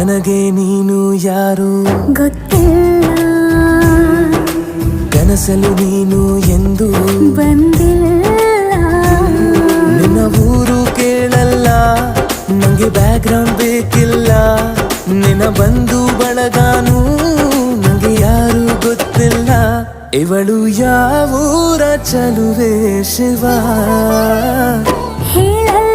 ನನಗೆ ನೀನು ಯಾರು ಗೊತ್ತಿಲ್ಲ, ಕನಸಲು ನೀನು ಎಂದು ಬಂದಿಲ್ಲ. ನಿನ್ನ ಊರು ಕೇಳಲ್ಲ, ನಂಗೆ ಬ್ಯಾಕ್ಗ್ರೌಂಡ್ ಬೇಕಿಲ್ಲ. ನಿನ್ನ ಬಂಧು ಬಳಗಾನು ನಂಗೆ ಯಾರು ಗೊತ್ತಿಲ್ಲ. ಇವಳು ಯಾವೂರ ಚಲುವೆ ಶಿವ ಹೇಳಲ್ಲ